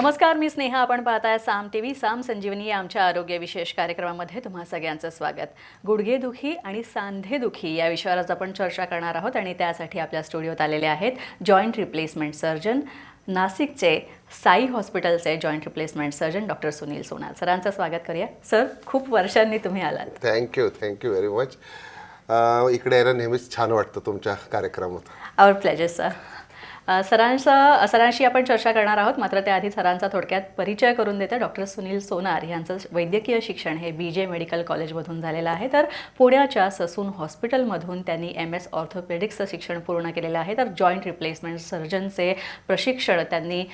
नमस्कार, मी स्नेहा. आपण पाहताय साम टीव्ही. साम संजीवनी या आमच्या आरोग्य विशेष कार्यक्रमामध्ये तुम्हा सगळ्यांचं स्वागत. गुडघेदुखी आणि सांधेदुखी या विषयावर आज आपण चर्चा करणार आहोत आणि त्यासाठी आपल्या स्टुडिओत आलेले आहेत जॉईंट रिप्लेसमेंट सर्जन, नाशिकचे साई हॉस्पिटलचे joint replacement surgeon doctor Sunil Sonar. सरांचं स्वागत करूया. सर, खूप वर्षांनी तुम्ही आलात. Thank you very much. इकडे यायला नेहमीच छान वाटतं तुमच्या कार्यक्रमात. आवर प्लेजर सर. सरांशी आपण चर्चा करणार आहोत, मात्र त्याआधी सरांचा थोडक्यात परिचय करून देते. डॉक्टर सुनील सोनार यांचं वैद्यकीय शिक्षण हे BJ मेडिकल कॉलेजमधून झालेलं आहे, तर पुण्याच्या ससून हॉस्पिटलमधून त्यांनी MS ऑर्थोपेडिक्सचं शिक्षण पूर्ण केलेलं आहे. तर जॉईंट रिप्लेसमेंट सर्जनचे प्रशिक्षण त्यांनी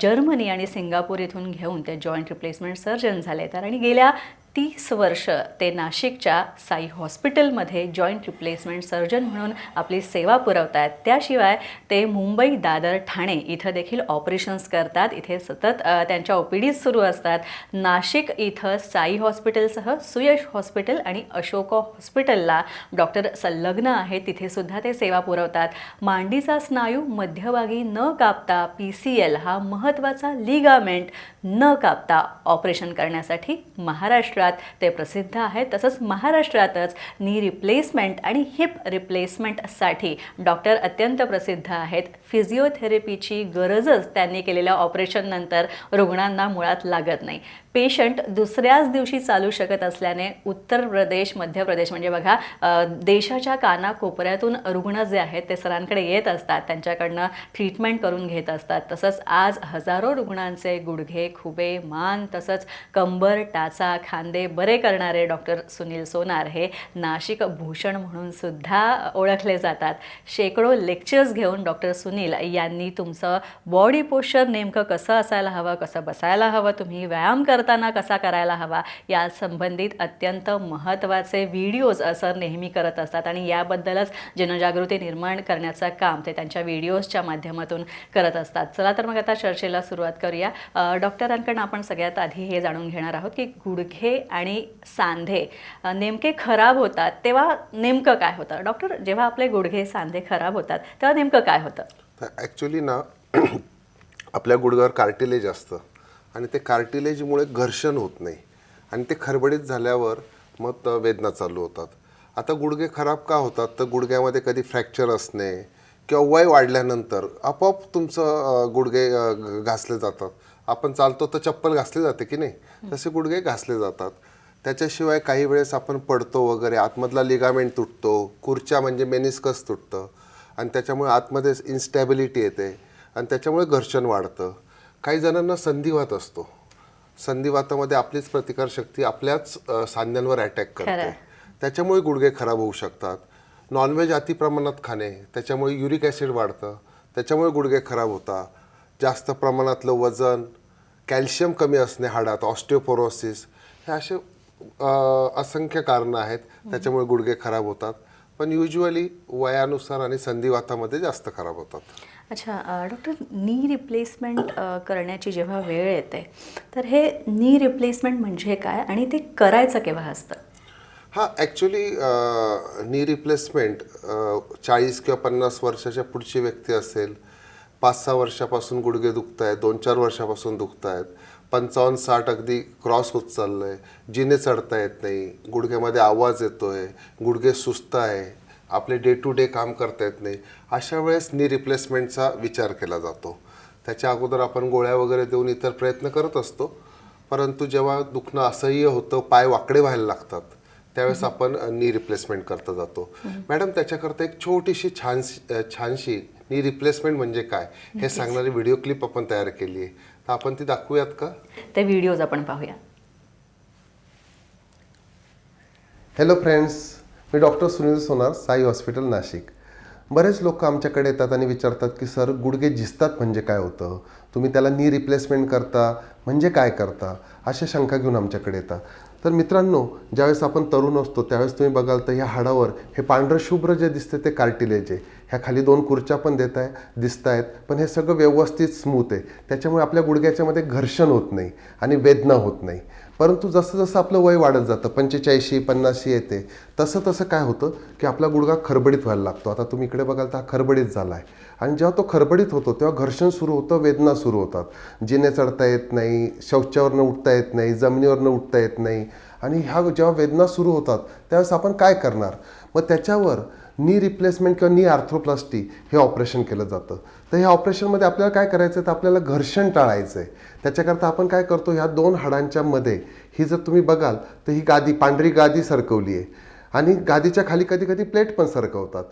जर्मनी आणि सिंगापूर इथून घेऊन ते जॉईंट रिप्लेसमेंट सर्जन झाले. तर आणि गेल्या 30 वर्ष ते नाशिकच्या साई हॉस्पिटलमध्ये जॉईंट रिप्लेसमेंट सर्जन म्हणून आपली सेवा पुरवत आहेत. त्याशिवाय ते मुंबई, दादर, ठाणे इथं देखील ऑपरेशन्स करतात. इथे सतत त्यांच्या OPDs सुरू असतात. नाशिक इथं साई हॉस्पिटलसह सुयश हॉस्पिटल आणि अशोका हॉस्पिटलला डॉक्टर संलग्न आहेत, तिथेसुद्धा ते सेवा पुरवतात. मांडीचा स्नायू मध्यभागी न कापता PCL हा महत्त्वाचा लिगामेंट न कापता ऑपरेशन करण्यासाठी महाराष्ट्रात ते प्रसिद्ध आहेत. तसंच महाराष्ट्रातच नी रिप्लेसमेंट आणि हिप रिप्लेसमेंटसाठी डॉक्टर अत्यंत प्रसिद्ध आहेत. फिजिओथेरपीची गरजच त्यांनी केलेल्या ऑपरेशननंतर रुग्णांना मुळात लागत नाही. पेशंट दुसऱ्याच दिवशी चालू शकत असल्याने उत्तर प्रदेश, मध्य प्रदेश म्हणजे बघा, देशाच्या कानाकोपऱ्यातून रुग्ण जे आहेत ते सरांकडे येत असतात, त्यांच्याकडनं ट्रीटमेंट करून घेत असतात. तसंच आज हजारो रुग्णांचे गुडघे, खुबे, मान तसंच कंबर, टाचा, खांदे बरे करणारे डॉक्टर सुनील सोनार हे नाशिक भूषण म्हणून सुद्धा ओळखले जातात. शेकडो लेक्चर्स घेऊन डॉक्टर सुनील यांनी तुमचं बॉडी पोश्चर नेमकं कसं असायला हवं, कसं बसायला हवं, तुम्ही व्यायाम करताना कसा करायला हवा या संबंधित अत्यंत महत्त्वाचे व्हिडिओज सर नेहमी करत असतात आणि याबद्दलच जनजागृती निर्माण करण्याचं काम ते त्यांच्या व्हिडिओजच्या माध्यमातून करत असतात. चला तर मग आता चर्चेला सुरुवात करूया. डॉक्टरांकडून आपण सगळ्यात आधी हे जाणून घेणार आहोत की गुडघे आणि सांधे नेमके खराब होतात तेव्हा नेमकं काय होतं? डॉक्टर, जेव्हा आपले गुडघे सांधे खराब होतात तेव्हा नेमकं काय होतं? ॲक्च्युली ना आपल्या गुडघ्यावर कार्टिलेज असतं आणि ते कार्टिलेजमुळे घर्षण होत नाही आणि ते खरबडीत झाल्यावर मग वेदना चालू होतात. आता गुडघे खराब का होतात? तर गुडघ्यामध्ये कधी फ्रॅक्चर असणे किंवा वय वाढल्यानंतर आपोआप तुमचं गुडघे घासले जातात. आपण चालतो तर चप्पल घासली जाते की नाही, तसे गुडघे घासले जातात. त्याच्याशिवाय काही वेळेस आपण पडतो वगैरे, आतमधला लिगामेंट तुटतो, खुर्च्या म्हणजे मेनिस्कस तुटतं आणि त्याच्यामुळे आतमध्ये इन्स्टॅबिलिटी येते आणि त्याच्यामुळे घर्षण वाढतं. काही जणांना संधिवात असतो. संधिवातामध्ये आपलीच प्रतिकारशक्ती आपल्याच सांध्यांवर अटॅक करते, त्याच्यामुळे गुडघे खराब होऊ शकतात. नॉनव्हेज अति प्रमाणात खाणे, त्याच्यामुळे युरिक ॲसिड वाढतं, त्याच्यामुळे गुडघे खराब होतात. जास्त प्रमाणातलं वजन, कॅल्शियम कमी असणे हाडात, ऑस्टिओपोरोसिस, हे असे असंख्य कारणं आहेत त्याच्यामुळे गुडघे खराब होतात. पण युज्युअली वयानुसार आणि संधिवातामध्ये जास्त खराब होतात. अच्छा डॉक्टर, नी रिप्लेसमेंट करण्याची जेव्हा वेळ येते तर हे नी रिप्लेसमेंट म्हणजे काय आणि ते करायचं केव्हा असतं? हां, ॲक्च्युली नी रिप्लेसमेंट 40 किंवा 50 वर्षाच्या पुढची व्यक्ती असेल, 5-6 वर्षापासून गुडघे दुखत आहेत, 2-4 वर्षापासून दुखत आहेत, 55-60 अगदी क्रॉस होत चाललं आहे, जिने चढता येत नाही, गुडघ्यामध्ये आवाज येतो आहे, गुडघे सुस्त आहे, आपले डे टू डे काम करता येत नाही, अशा वेळेस नी रिप्लेसमेंटचा विचार केला जातो. त्याच्या अगोदर आपण गोळ्या वगैरे देऊन इतर प्रयत्न करत असतो, परंतु जेव्हा दुखणं असह्य होतं, पाय वाकडे व्हायला लागतात, त्यावेळेस आपण नी रिप्लेसमेंट करता जातो. मॅडम, त्याच्याकरता एक छोटीशी छानशी नी रिप्लेसमेंट म्हणजे काय हे सांगणारी व्हिडिओ क्लिप आपण तयार केली आहे, तर आपण ती दाखवूयात का? ते व्हिडिओज आपण पाहूया. हॅलो फ्रेंड्स, मी डॉक्टर सुनील सोनार, साई हॉस्पिटल, नाशिक. बरेच लोक आमच्याकडे येतात आणि विचारतात की सर, गुडघे झिजतात म्हणजे काय होतं, तुम्ही त्याला नी रिप्लेसमेंट करता म्हणजे काय करता, अशा शंका घेऊन आमच्याकडे येतात. तर मित्रांनो, ज्यावेळेस आपण तरुण असतो त्यावेळेस तुम्ही बघाल तर ह्या हाडावर हे पांढरं शुभ्र जे दिसते ते कार्टिलेज आहे. ह्या खाली 2 खुर्च्या पण दिसत आहेत, पण हे सगळं व्यवस्थित स्मूथ आहे. त्याच्यामुळे आपल्या गुडघ्याच्यामध्ये घर्षण होत नाही आणि वेदना होत नाही. परंतु जसं जसं आपलं वय वाढत जातं 45 50 येते तसं तसं काय होतं की आपला गुडघा खरबडीत व्हायला लागतो. आता तुम्ही इकडे बघाल तर हा खरबडीत झाला आहे आणि जेव्हा तो खरबडीत होतो तेव्हा घर्षण सुरू होतं, वेदना सुरू होतात. जिने चढता येत नाही, शौचावरनं उठता येत नाही, जमिनीवरनं उठता येत नाही. आणि ह्या जेव्हा वेदना सुरू होतात त्यावेळेस आपण काय करणार? मग त्याच्यावर नी रिप्लेसमेंट किंवा नी आर्थ्रोप्लास्टी हे ऑपरेशन केलं जातं. तर ह्या ऑपरेशनमध्ये आपल्याला काय करायचं आहे, तर आपल्याला घर्षण टाळायचं आहे. त्याच्याकरता आपण काय करतो, ह्या 2 हाडांच्या मध्ये ही जर तुम्ही बघाल तर ही गादी, पांढरी गादी सरकवली आहे आणि गादीच्या खाली कधी कधी प्लेट पण सरकवतात.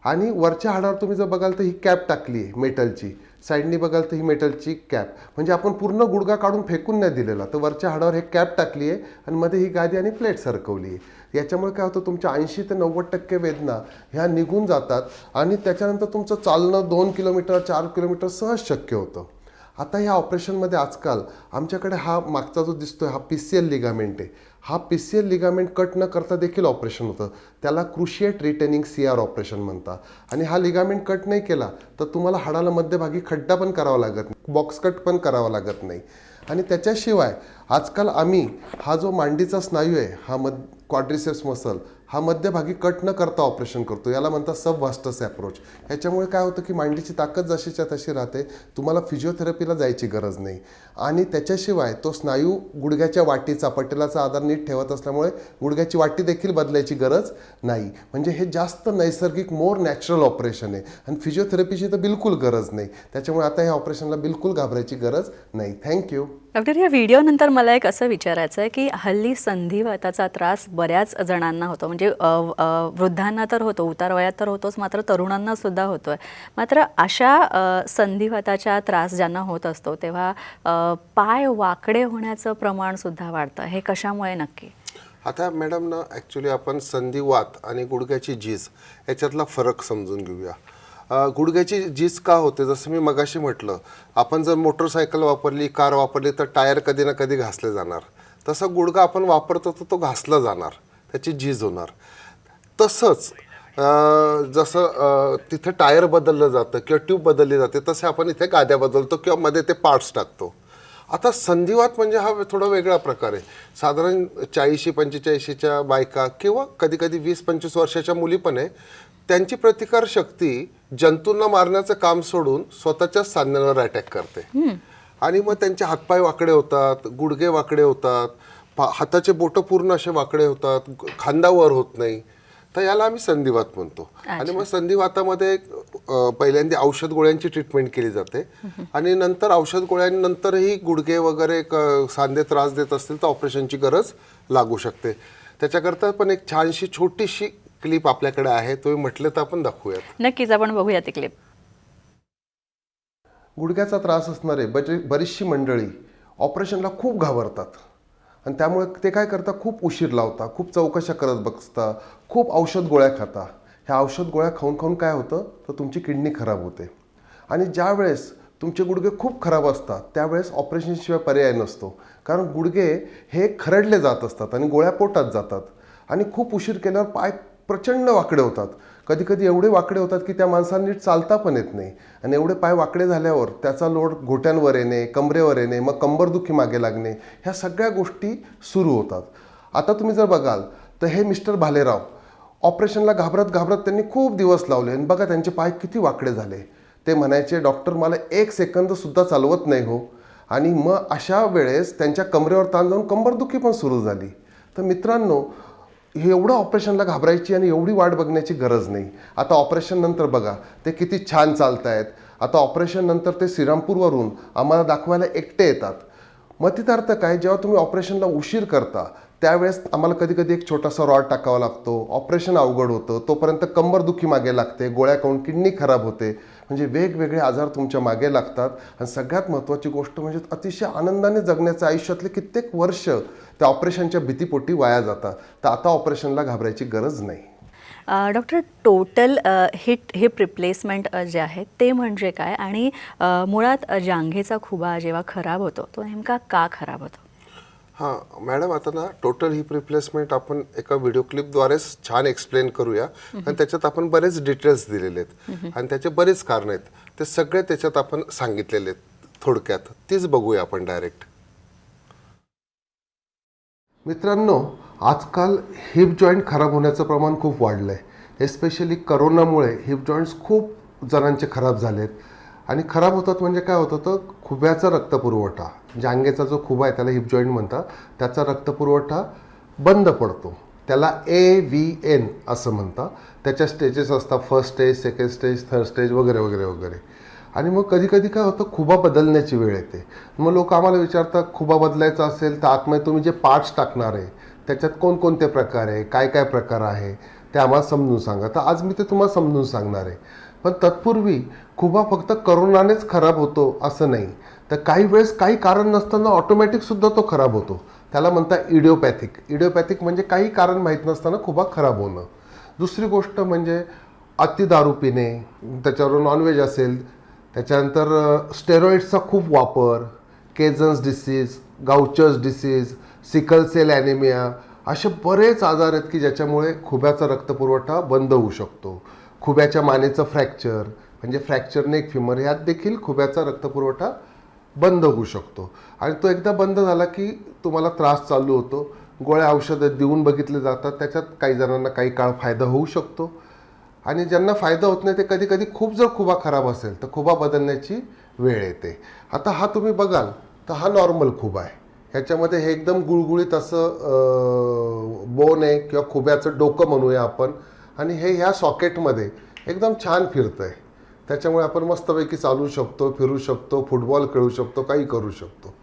आणि वरच्या हाडावर तुम्ही जर बघाल तर ही कॅप टाकली आहे मेटलची, साईडनी बघाल तर ही मेटलची कॅप, म्हणजे आपण पूर्ण गुडघा काढून फेकून नाही दिलेला, तर वरच्या हाडावर हे कॅप टाकली आहे आणि मध्ये ही गादी आणि प्लेट सरकवली आहे. याच्यामुळे काय होतं, तुमच्या 80 ते 90% वेदना ह्या निघून जातात आणि त्याच्यानंतर तुमचं चालणं 2 किलोमीटर 4 किलोमीटर सहज शक्य होतं. आता ह्या ऑपरेशनमध्ये आजकाल आमच्याकडे हा मागचा जो दिसतोय हा PCL लिगामेंट आहे. हा PCL लिगामेंट कट न करता देखील ऑपरेशन होतं. त्याला क्रुशिएट रिटेनिंग CR ऑपरेशन म्हणतात. आणि हा लिगामेंट कट नाही केला तर तुम्हाला हाडाला मध्यभागी खड्डा पण करावा लागत नाही, बॉक्स कट पण करावा लागत नाही. आणि त्याच्याशिवाय आजकाल आम्ही हा जो मांडीचा स्नायू आहे, हा क्वाड्रिसेप्स मसल, हा मध्यभागी कट न करता ऑपरेशन करतो. याला म्हणतात सबव्हास्टस अप्रोच. याच्यामुळे काय होतं की मांडीची ताकद जशीच्या तशी राहते, तुम्हाला फिजिओथेरपीला जायची गरज नाही. आणि त्याच्याशिवाय तो स्नायू गुडघ्याच्या वाटीचा, पटेलाचा आधार नीट ठेवत असल्यामुळे गुडघ्याची वाटी देखील बदलायची गरज नाही. म्हणजे हे जास्त नैसर्गिक, मोर नॅचरल ऑपरेशन आहे आणि फिजिओथेरपीची तर बिलकुल गरज नाही. त्याच्यामुळे आता ह्या ऑपरेशनला बिलकुल घाबरायची गरज नाही. थँक्यू. डॉक्टर, या व्हिडिओनंतर मला एक असं विचारायचं आहे की हल्ली संधिवाताचा त्रास बऱ्याच जणांना होतो, म्हणजे वृद्धांना तर होतो, उतार वयात तर होतोच, मात्र तरुणांना सुद्धा होतोय. मात्र अशा संधिवाताचा त्रास ज्यांना होत असतो तेव्हा पाय वाकडे होण्याचं प्रमाण सुद्धा वाढतं. हे कशामुळे नक्की? आता मॅडम ना, ॲक्च्युली आपण संधिवात आणि गुडघ्याची झीज याच्यातला फरक समजून घेऊया. गुडघ्याची झीज का होते, जसं मी मगाशी म्हटलं, आपण जर मोटरसायकल वापरली, कार वापरली तर टायर कधी ना कधी घासले जाणार. तसं गुडघा आपण वापरतो तर तो घासला जाणार, त्याची झीज होणार. तसंच जसं तिथे टायर बदललं जातं किंवा ट्यूब बदलली जाते, तसे आपण इथे गाद्या बदलतो किंवा मध्ये ते पार्ट्स टाकतो. आता संधिवात म्हणजे हा थोडा वेगळा प्रकार आहे. साधारण 40-45च्या बायका किंवा कधी कधी 20-25 वर्षाच्या मुली पण आहे, त्यांची प्रतिकारशक्ती जंतूंना मारण्याचं काम सोडून स्वतःच्याच सांध्यांवर अटॅक करते. आणि मग त्यांचे हातपाय वाकडे होतात, गुडघे वाकडे होतात, हाताचे बोटं पूर्ण असे वाकडे होतात, खांदा वर होत नाही. तर याला आम्ही संधिवात म्हणतो. आणि मग संधिवातामध्ये पहिल्यांदा औषध गोळ्यांची ट्रीटमेंट केली जाते आणि नंतर औषध गोळ्यांनंतरही गुडघे वगैरे सांधे त्रास देत असतील तर ऑपरेशनची गरज लागू शकते. त्याच्याकरता पण एक छानशी छोटीशी क्लिप आपल्याकडे आहे, तुम्ही म्हटलं तर आपण दाखवूयात. नक्कीच, आपण बघूया ती क्लिप. गुडघ्याचा त्रास असणारे बरीचशी मंडळी ऑपरेशनला खूप घाबरतात आणि त्यामुळे ते काय करतात, खूप उशीर लावता, खूप चौकशा करत बसता, खूप औषध गोळ्या खाता. ह्या औषध गोळ्या खाऊन खाऊन काय होतं, तर तुमची किडनी खराब होते. आणि ज्या वेळेस तुमचे गुडघे खूप खराब असतात त्यावेळेस ऑपरेशनशिवाय पर्याय नसतो. कारण गुडघे हे खरडले जात असतात आणि गोळ्या पोटात जातात आणि खूप उशीर केल्यावर पाय प्रचंड वाकडे होतात. कधी कधी एवढे वाकडे होतात की त्या माणसाला नीट चालता पण येत नाही. आणि एवढे पाय वाकडे झाल्यावर त्याचा लोड घोट्यांवर येणे, कमरेवर येणे, मग कंबरदुखी मागे लागणे, ह्या सगळ्या गोष्टी सुरू होतात. आता तुम्ही जर बघाल तर हे मिस्टर भालेराव ऑपरेशनला घाबरत घाबरत त्यांनी खूप दिवस लावले आणि बघा त्यांचे पाय किती वाकडे झाले. ते म्हणायचे, डॉक्टर मला 1 सेकंदसुद्धा चालवत नाही हो. आणि मग अशा वेळेस त्यांच्या कमरेवर ताण जाऊन कंबरदुखी पण सुरू झाली. तर मित्रांनो, हे एवढं ऑपरेशनला घाबरायची आणि एवढी वाट बघण्याची गरज नाही. आता ऑपरेशन नंतर बघा ते किती छान चालत आहेत. आता ऑपरेशन नंतर ते श्रीरामपूरवरून आम्हाला दाखवायला एकटे येतात. मग तिथं अर्थ काय, जेव्हा तुम्ही ऑपरेशनला उशीर करता त्यावेळेस आम्हाला कधी कधी एक छोटासा रॉड टाकावा लागतो, ऑपरेशन अवघड होतं, तोपर्यंत कंबरदुखी मागे लागते, गोळ्या खाऊन किडनी खराब होते. म्हणजे वेगवेगळे आजार तुमच्या मागे लागतात. आणि सगळ्यात महत्त्वाची गोष्ट म्हणजे अतिशय आनंदाने जगण्याचं आयुष्यातले कित्येक वर्ष त्या ऑपरेशनच्या भीतीपोटी वाया जातात. तर आता ऑपरेशनला घाबरायची गरज नाही. डॉक्टर, टोटल हिप रिप्लेसमेंट जे आहे ते म्हणजे काय, आणि मुळात जांघेचा खुबा जेव्हा खराब होतो तो नेमका का खराब होतो? हां मॅडम, आता ना टोटल हिप रिप्लेसमेंट आपण एका व्हिडिओ क्लिपद्वारेच छान एक्सप्लेन करूया. आणि त्याच्यात आपण बरेच डिटेल्स दिलेले आहेत आणि त्याचे बरेच कारणं आहेत. ते सगळे त्याच्यात आपण सांगितलेले आहेत थोडक्यात. तीच बघूया आपण डायरेक्ट. मित्रांनो, आजकाल हिप जॉईंट खराब होण्याचं प्रमाण खूप वाढलं आहे. एस्पेशली करोनामुळे हिप जॉईंट्स खूप जणांचे खराब झालेत. आणि खराब होतात म्हणजे काय होतं तर खुब्याचा रक्तपुरवठा, जांघेचा जो खुबा आहे त्याला हिप जॉईंट म्हणतात, त्याचा रक्तपुरवठा बंद पडतो. त्याला AVN असं म्हणतात. त्याच्या स्टेजेस असतात, first stage, second stage, third stage वगैरे वगैरे वगैरे. आणि मग कधी कधी काय होतं, खुबा बदलण्याची वेळ येते. मग लोक आम्हाला विचारतात, खुबा बदलायचा असेल तर आतमध्ये तुम्ही जे पार्ट्स टाकणार आहे त्याच्यात कोणकोणते प्रकार आहे, काय काय प्रकार आहे ते आम्हाला समजून सांगा. तर आज मी ते तुम्हाला समजून सांगणार आहे. पण तत्पूर्वी खुबा फक्त करोनानेच खराब होतो असं नाही, तर काही वेळेस काही कारण नसताना ऑटोमॅटिकसुद्धा तो खराब होतो. त्याला म्हणतात इडिओपॅथिक. इडिओपॅथिक म्हणजे काही कारण माहीत नसताना खुबा खराब होणं. दुसरी गोष्ट म्हणजे अति दारू पिणे, त्याच्यावर नॉनव्हेज असेल, त्याच्यानंतर स्टेरॉइड्सचा खूप वापर, caisson's disease, Gaucher's disease, sickle cell anaemia, असे बरेच आजार आहेत की ज्याच्यामुळे खुब्याचा रक्तपुरवठा बंद होऊ शकतो. खुब्याच्या मानेचं फ्रॅक्चर म्हणजे फ्रॅक्चर नेक फिमर, यात देखील खुब्याचा रक्तपुरवठा बंद होऊ शकतो. आणि तो एकदा बंद झाला की तुम्हाला त्रास चालू होतो. गोळ्या औषधं देऊन बघितले जातात, त्याच्यात काही जणांना काही काळ फायदा होऊ शकतो. आणि ज्यांना फायदा होत नाही ते कधी कधी खूप जर खुबा खराब असेल तर खुबा बदलण्याची वेळ येते. आता हा तुम्ही बघाल तर हा नॉर्मल खुबा आहे. ह्याच्यामध्ये हे एकदम गुळगुळीत असं बोन आहे किंवा खुब्याचं डोकं म्हणूया आपण. आणि हे ह्या सॉकेटमध्ये एकदम छान फिरतं आहे. त्याच्यामुळे आपण मस्तपैकी चालू शकतो, फिरू शकतो, फुटबॉल खेळू शकतो, काही करू शकतो.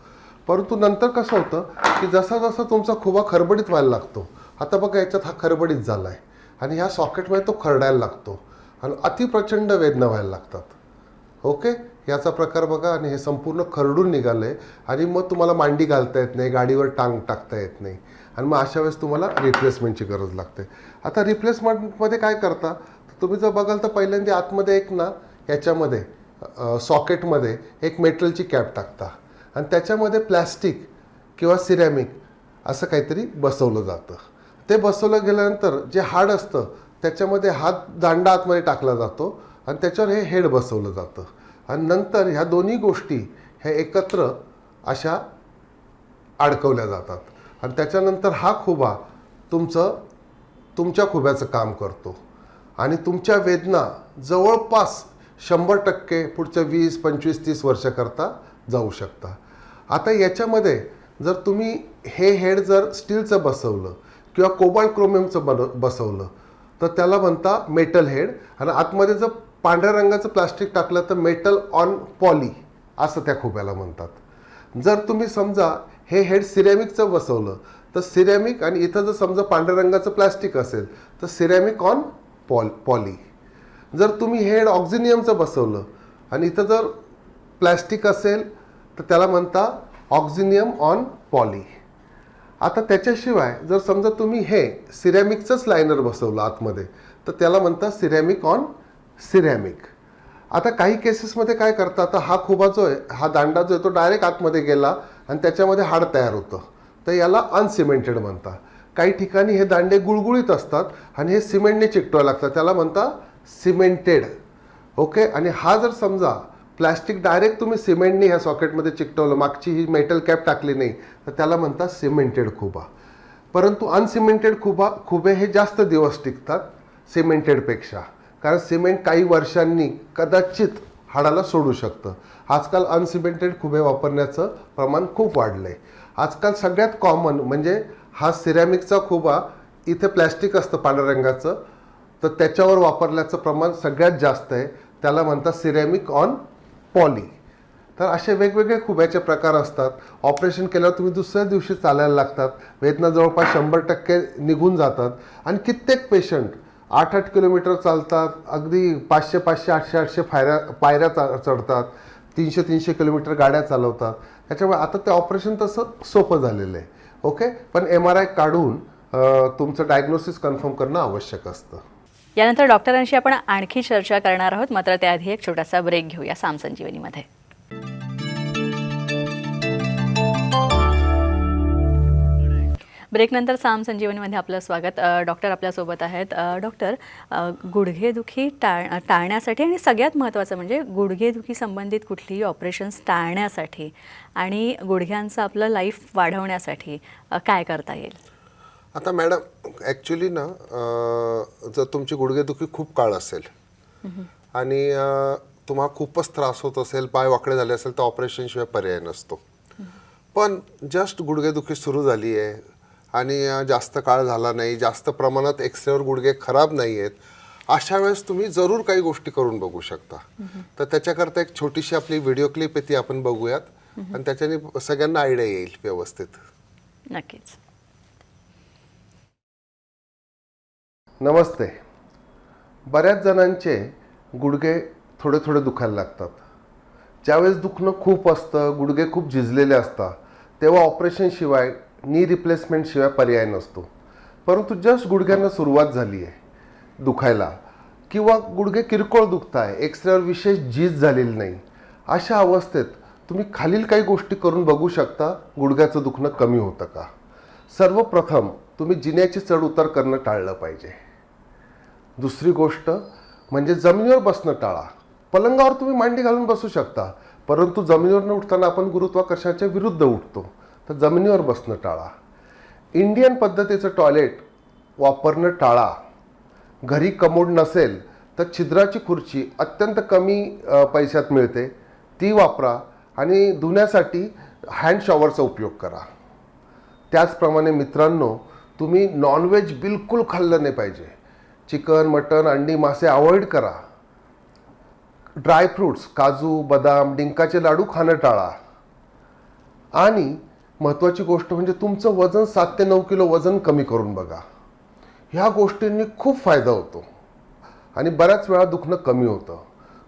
परंतु नंतर कसं होतं की जसा जसा तुमचा खुबा खरबडीत व्हायला लागतो, आता बघा याच्यात हा खरबडीत झाला आहे आणि ह्या सॉकेटमध्ये तो खरडायला लागतो आणि अतिप्रचंड वेदना व्हायला लागतात. ओके, याचा प्रकार बघा. आणि हे संपूर्ण खरडून निघालं आहे आणि मग तुम्हाला मांडी घालता येत नाही, गाडीवर टांग टाकता येत नाही. आणि मग अशा वेळेस तुम्हाला रिप्लेसमेंटची गरज लागते. आता रिप्लेसमेंटमध्ये काय करता, तुम्ही जर बघाल तर पहिल्यांदा आतमध्ये एक ना याच्यामध्ये सॉकेटमध्ये एक मेटलची कॅप टाकता आणि त्याच्यामध्ये प्लॅस्टिक किंवा सिरॅमिक असं काहीतरी बसवलं जातं. ते बसवलं गेल्यानंतर जे हाड असतं त्याच्यामध्ये हात दांडा आतमध्ये टाकला जातो आणि त्याच्यावर हे हेड बसवलं जातं. आणि नंतर ह्या दोन्ही गोष्टी ह्या एकत्र अशा अडकवल्या जातात आणि त्याच्यानंतर हा खुबा तुमच्या खुब्याचं काम करतो आणि तुमच्या वेदना जवळपास 100% पुढच्या 20, 25, 30 वर्षाकरता जाऊ शकता. आता याच्यामध्ये जर तुम्ही हे हेड जर स्टीलचं बसवलं किंवा कोबाल्ट क्रोमियमचं बसवलं तर त्याला म्हणता मेटल हेड. आणि आतमध्ये जर पांढऱ्या रंगाचं प्लास्टिक टाकलं तर मेटल ऑन पॉली असं त्या खुब्याला म्हणतात. जर तुम्ही समजा हे हेड सिरॅमिकचं बसवलं तर सिरॅमिक, आणि इथं जर समजा पांढऱ्या रंगाचं प्लास्टिक असेल तर सिरॅमिक ऑन पॉली. जर तुम्ही हेड ऑक्झिनियमचं बसवलं आणि इथं जर प्लॅस्टिक असेल तर त्याला म्हणता ऑक्झिनियम ऑन पॉली. आता त्याच्याशिवाय जर समजा तुम्ही हे सिरॅमिकचंच लायनर बसवलं आतमध्ये तर त्याला म्हणतात सिरॅमिक ऑन सिरॅमिक. आता काही केसेसमध्ये काय करतात, आता हा खुबा जो आहे, हा दांडा जो आहे तो डायरेक्ट आतमध्ये गेला आणि त्याच्यामध्ये हाड तयार होतं, तर याला अनसिमेंटेड म्हणतात. काही ठिकाणी हे दांडे गुळगुळीत असतात आणि हे सिमेंटने चिकटवायला लागतात, त्याला म्हणतात सिमेंटेड. ओके, आणि हा जर समजा प्लॅस्टिक डायरेक्ट तुम्ही सिमेंटने ह्या सॉकेटमध्ये चिकटवलं, मागची ही मेटल कॅप टाकली नाही, तर त्याला म्हणतात सिमेंटेड खुबा. परंतु अनसिमेंटेड खुबे हे जास्त दिवस टिकतात सिमेंटेडपेक्षा, कारण सिमेंट काही वर्षांनी कदाचित हाडाला सोडू शकतं. आजकाल अनसिमेंटेड खुबे वापरण्याचं प्रमाण खूप वाढलं आहे. आजकाल सगळ्यात कॉमन म्हणजे हा सिरॅमिकचा खुबा, इथे प्लॅस्टिक असतं पांढऱ्या रंगाचं, तर त्याच्यावर वापरल्याचं प्रमाण सगळ्यात जास्त आहे, त्याला म्हणतात सिरॅमिक ऑन पॉली. तर असे वेगवेगळे खुब्याचे प्रकार असतात. ऑपरेशन केल्यावर तुम्ही दुसऱ्या दिवशी चालायला लागतात, वेदना जवळपास 100% निघून जातात. आणि कित्येक पेशंट 8-8 किलोमीटर चालतात, अगदी 500-500, 800-800 पायऱ्या चढतात, 300-300 किलोमीटर गाड्या चालवतात. त्याच्यामुळे आता ते ऑपरेशन तसं सोपं झालेलं आहे. ओके, पण MRI काढून तुमचं डायग्नोसिस कन्फर्म करणं आवश्यक असतं. यानंतर डॉक्टरांशी आपण आणखी चर्चा करणार आहोत, मात्र त्याआधी एक छोटासा ब्रेक घेऊया सामसंजीवनीमध्ये. ब्रेकनंतर साम संजीवनीमध्ये आपलं स्वागत. डॉक्टर आपल्यासोबत आहेत. डॉक्टर, गुडघेदुखी टाळण्यासाठी आणि सगळ्यात महत्त्वाचं म्हणजे गुडघेदुखी संबंधित कुठलीही ऑपरेशन्स टाळण्यासाठी आणि गुडघ्यांचं आपलं लाईफ वाढवण्यासाठी काय करता येईल? आता मॅडम ॲक्च्युली ना जर तुमची गुडघेदुखी खूप काळ असेल आणि तुम्हाला खूपच त्रास होत असेल, पाय वाकडे झाले असेल, तर ऑपरेशनशिवाय पर्याय नसतो. पण जस्ट गुडघेदुखी सुरू झाली आहे आणि जास्त काळ झाला नाही, जास्त प्रमाणात एक्सरेवर गुडघे खराब नाही आहेत, अशा वेळेस तुम्ही जरूर काही गोष्टी करून बघू शकता. तर त्याच्याकरता एक छोटीशी आपली व्हिडिओ क्लिप आहे, ती आपण बघूयात आणि त्याच्याने सगळ्यांना आयडिया येईल व्यवस्थित. नक्कीच. नमस्ते. बऱ्याच जणांचे गुडघे थोडे थोडे दुखायला लागतात. ज्यावेळेस दुखणं खूप असतं, गुडघे खूप झिजलेले असतात, तेव्हा ऑपरेशनशिवाय नी रिप्लेसमेंटशिवाय पर्याय नसतो. परंतु जस्ट गुडघ्यांना सुरुवात झाली आहे दुखायला किंवा गुडघे किरकोळ दुखत आहे, एक्सरेवर विशेष झीज झालेली नाही, अशा अवस्थेत तुम्ही खालील काही गोष्टी करून बघू शकता गुडघ्याचं दुखणं कमी होतं का. सर्वप्रथम तुम्ही जिन्याची चढ उतार करणं टाळलं पाहिजे. दुसरी गोष्ट म्हणजे जमिनीवर बसणं टाळा. पलंगावर तुम्ही मांडी घालून बसू शकता, परंतु जमिनीवर उठताना आपण गुरुत्वाकर्षणाच्या विरुद्ध उठतो, तर जमिनीवर बसणं टाळा. इंडियन पद्धतीचं टॉयलेट वापरणं टाळा. घरी कमोड नसेल तर छिद्राची खुर्ची अत्यंत कमी पैशात मिळते, ती वापरा आणि धुण्यासाठी हँड शॉवरचा उपयोग करा. त्याचप्रमाणे मित्रांनो, तुम्ही नॉनव्हेज बिलकुल खाल्लं नाही पाहिजे. चिकन, मटण, अंडी, मासे अवॉइड करा. ड्रायफ्रूट्स, काजू, बदाम, डिंकाचे लाडू खाणं टाळा. आणि महत्त्वाची गोष्ट म्हणजे तुमचं वजन 7 ते 9 किलो वजन कमी करून बघा. ह्या गोष्टींनी खूप फायदा होतो आणि बऱ्याच वेळा दुखणं कमी होतं.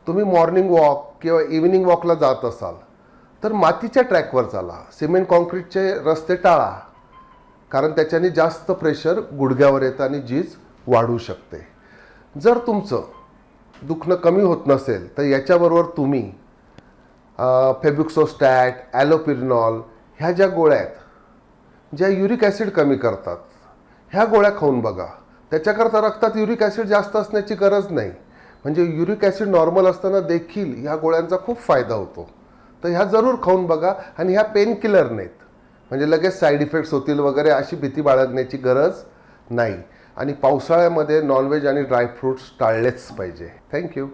तुम्ही मॉर्निंग वॉक किंवा इव्हिनिंग वॉकला जात असाल तर मातीच्या ट्रॅकवर चाला. सिमेंट कॉन्क्रीटचे रस्ते टाळा, कारण त्याच्याने जास्त प्रेशर गुडघ्यावर येतं आणि झीज वाढू शकते. जर तुमचं दुखणं कमी होत नसेल तर याच्याबरोबर तुम्ही फेब्युक्सोस्टॅट, ॲलोपिरिनॉल ह्या ज्या गोळ्या आहेत ज्या युरिक ॲसिड कमी करतात, ह्या गोळ्या खाऊन बघा. त्याच्याकरता रक्तात युरिक ॲसिड जास्त असण्याची गरज नाही. म्हणजे युरिक ॲसिड नॉर्मल असताना देखील ह्या गोळ्यांचा खूप फायदा होतो. तर ह्या जरूर खाऊन बघा. आणि ह्या पेन किलर नाहीत, म्हणजे लगेच साईड इफेक्ट्स होतील वगैरे अशी भीती बाळगण्याची गरज नाही. आणि पावसाळ्यामध्ये नॉनव्हेज आणि ड्रायफ्रूट्स टाळलेच पाहिजे. थँक्यू.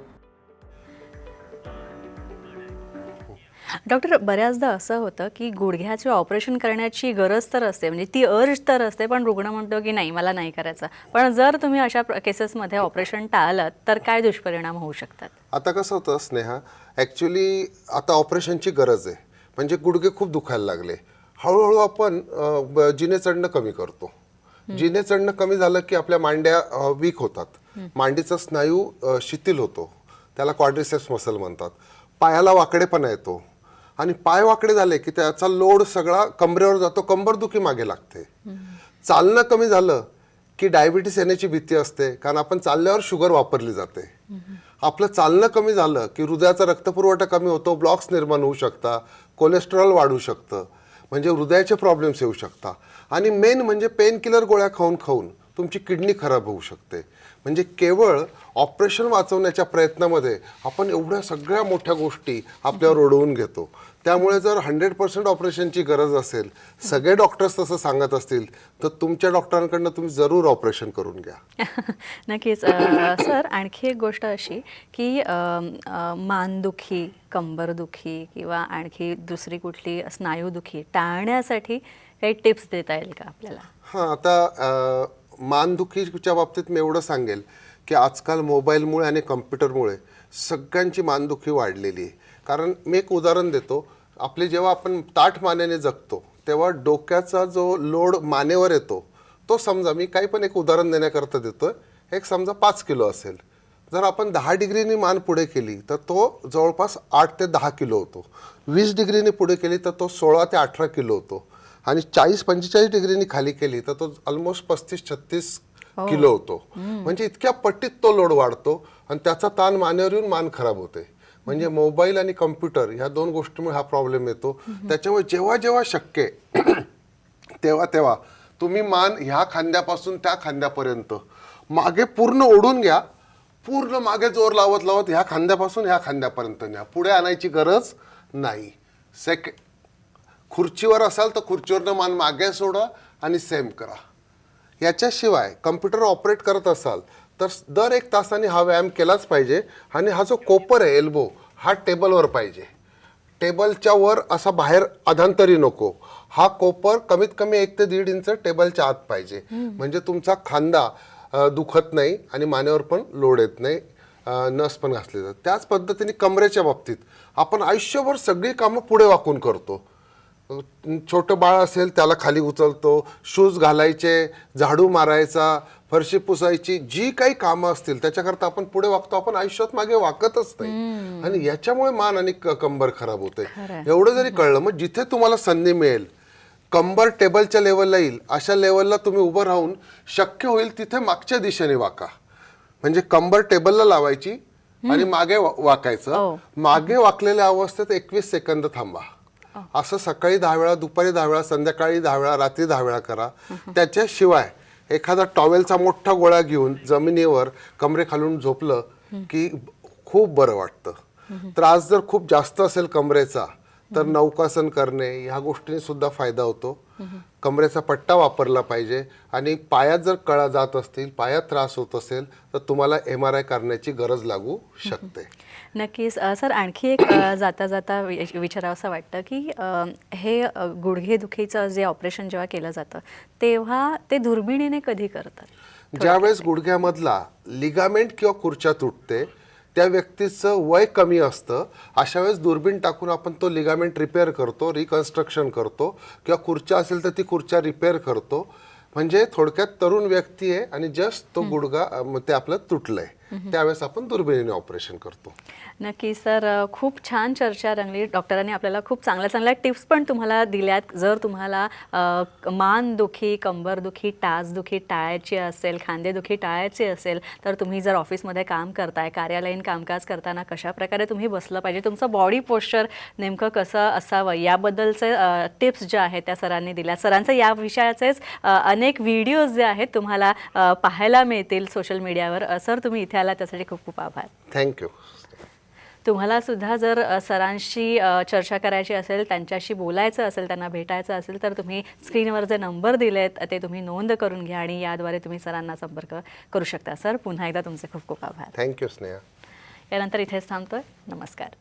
डॉक्टर, बऱ्याचदा असं होतं की गुडघ्याचे ऑपरेशन करण्याची गरज तर असते, म्हणजे ती अर्ज तर असते, पण रुग्ण म्हणतो की नाही, मला नाही करायचं. पण जर तुम्ही अशा केसेसमध्ये ऑपरेशन टाळलं तर काय दुष्परिणाम होऊ शकतात? आता कसं होतं स्नेहा, ॲक्च्युली आता ऑपरेशनची गरज आहे, म्हणजे गुडघे खूप दुखायला लागले. हळूहळू आपण जिने चढणं कमी करतो. जिने चढणं कमी झालं की आपल्या मांड्या वीक होतात, मांडीचा स्नायू शिथिल होतो, त्याला क्वाड्रिसेप्स मसल म्हणतात. पायाला वाकडेपणा येतो आणि पाय वाकडे झाले की त्याचा लोड सगळा कमरेवर जातो, कंबरदुखी मागे लागते. चालणं कमी झालं की डायबिटीस येण्याची भीती असते, कारण आपण चालल्यावर शुगर वापरली जाते. आपलं चालणं कमी झालं की हृदयाचा रक्तपुरवठा कमी होतो, ब्लॉक्स निर्माण होऊ शकतात, कोलेस्ट्रॉल वाढू शकतं, म्हणजे हृदयाचे प्रॉब्लेम्स येऊ शकतात. आणि मेन म्हणजे पेन किलर गोळ्या खाऊन खाऊन तुमची किडनी खराब होऊ शकते. म्हणजे केवळ ऑपरेशन वाचवण्याच्या प्रयत्नामध्ये आपण एवढ्या सगळ्या मोठ्या गोष्टी आपल्यावर ओढवून घेतो. त्यामुळे जर 100% ऑपरेशनची गरज असेल, सगळे डॉक्टर्स तसं सांगत असतील, तर तुमच्या डॉक्टरांकडनं तुम्ही जरूर ऑपरेशन करून घ्या. नक्कीच. सर, आणखी एक गोष्ट अशी की मानदुखी, कंबरदुखी किंवा आणखी दुसरी कुठली स्नायूदुखी टाळण्यासाठी काही टिप्स देता येईल का आपल्याला? हां, आता मानदुखीच्या बाबतीत मी एवढं सांगेल की आजकाल मोबाईलमुळे आणि कम्प्युटरमुळे सगळ्यांची मानदुखी वाढलेली आहे. कारण मी एक उदाहरण देतो. आपले जेव्हा आपण ताठ मानेने जगतो तेव्हा डोक्याचा जो लोड मानेवर येतो तो, समजा मी काही पण एक उदाहरण देण्याकरता देतोय, एक समजा 5 किलो असेल. जर आपण 10 डिग्रीनी मान पुढे केली तर तो जवळपास 8 ते 10 किलो होतो. 20 डिग्रीनी पुढे केली तर तो 16 ते 18 किलो होतो. आणि 40-45 डिग्रीनी खाली केली तर तो ऑलमोस्ट 35-36 किलो होतो. म्हणजे इतक्या पट्टीत तो लोड वाढतो आणि त्याचा ताण मानेवर येऊन मान खराब होते. म्हणजे मोबाईल आणि कम्प्युटर ह्या दोन गोष्टींमुळे हा प्रॉब्लेम येतो. त्याच्यामुळे जेव्हा जेव्हा शक्य तेव्हा तेव्हा तुम्ही मान ह्या खांद्यापासून त्या खांद्यापर्यंत मागे पूर्ण ओढून घ्या, पूर्ण मागे जोर लावत लावत ह्या खांद्यापासून ह्या खांद्यापर्यंत न्या, पुढे आणायची गरज नाही. खुर्चीवर असाल तर खुर्चीवरनं मान मागे सोडा आणि सेम करा. याच्याशिवाय कम्प्युटर ऑपरेट करत असाल तर दर 1 तासाने हा व्यायाम केलाच पाहिजे. आणि हा जो कोपर आहे एल्बो, हा टेबलवर पाहिजे, टेबलच्या वर असा बाहेर अधांतरी नको. हा कोपर कमीत कमी 1 ते 1.5 इंच टेबलच्या आत पाहिजे, म्हणजे तुमचा खांदा दुखत नाही आणि मानेवर पण लोड येत नाही, नस पण घासली जातात. त्याच पद्धतीने कमरेच्या बाबतीत आपण आयुष्यभर सगळी कामं पुढे वाकून करतो. छोटं बाळ असेल त्याला खाली उचलतो, शूज घालायचे, झाडू मारायचा, फरशी पुसायची, जी काही कामं असतील त्याच्याकरता आपण पुढे वागतो. आपण आयुष्यात मागे वाकतच नाही आणि याच्यामुळे मान आणि कंबर खराब होते. एवढं जरी कळलं, मग जिथे तुम्हाला संधी मिळेल, कंबर टेबलच्या लेवलला येईल अशा लेवलला तुम्ही उभं राहून शक्य होईल तिथे मागच्या दिशेने वाका. म्हणजे कंबर टेबलला लावायची आणि मागे वाकायचं. मागे वाकलेल्या अवस्थेत 21 सेकंद थांबा. असं सकाळी 10 वेळा, दुपारी 10 वेळा, संध्याकाळी 10 वेळा, रात्री 10 वेळा करा. त्याच्याशिवाय एखादा टॉवेलचा मोठा गोळा घेऊन जमिनीवर कमरेखालून झोपलं की खूप बरं वाटतं. त्रास जर खूप जास्त असेल कमरेचा तर नौकासन करणे, ह्या गोष्टींनी सुद्धा फायदा होतो. कमरेचा पट्टा वापरला पाहिजे. आणि पायात जर कळा जात असतील, पायात त्रास होत असेल तर तुम्हाला MRI करण्याची गरज लागू शकते. नक्कीच. सर, आणखी एक जाता जाता विचारावंसं वाटतं की हे गुडघेदुखीचं जे ऑपरेशन जेव्हा केलं जातं तेव्हा ते दुर्बिणीने कधी करतात? ज्यावेळेस गुडघ्यामधला लिगामेंट किंवा खुर्च्या तुटते, त्या व्यक्तीचं वय कमी असतं, अशा वेळेस दुर्बीण टाकून आपण तो लिगामेंट रिपेअर करतो, रिकन्स्ट्रक्शन करतो, किंवा खुर्च्या असेल तर ती खुर्च्या रिपेअर करतो. म्हणजे थोडक्यात तरुण व्यक्ती आहे आणि जस्ट तो गुडघा ते आपलं तुटलंय, त्यावेळेस आपण दुर्बिणीने ऑपरेशन करतो. नक्की सर, खूप छान चर्चा रंगली. डॉक्टरांनी आपल्याला खूप चांगल्या चांगल्या टिप्स पण तुम्हाला दिल्यात. जर तुम्हाला मानदुखी, कंबरदुखी, टाचदुखी टाळायची असेल, खांदेदुखी टाळायची असेल, तर तुम्ही जर ऑफिसमध्ये काम करताय, कार्यालयीन कामकाज करताना कशाप्रकारे तुम्ही बसलं पाहिजे, तुमचं बॉडी पोश्चर नेमकं कसं असावं, याबद्दलचे टिप्स ज्या आहेत त्या सरांनी दिल्या. सरांचं या विषयाचेच अनेक व्हिडिओज जे आहेत तुम्हाला पाहायला मिळतील सोशल मीडियावर. सर, तुम्ही इथे आला त्यासाठी खूप खूप आभार. थँक्यू. तुम्हाला सुद्धा जर सरांशी चर्चा करायची असेल, त्यांच्याशी बोलायचं असेल, त्यांना भेटायचं असेल, तर तुम्ही स्क्रीनवर जे नंबर दिलेत ते तुम्ही नोंद करून घ्या आणि याद्वारे तुम्ही सरांना संपर्क करू शकता. सर, पुन्हा एकदा तुमचे खूप खूप आभार. थँक्यू स्नेहा. यानंतर इथेच थांबतोय. नमस्कार.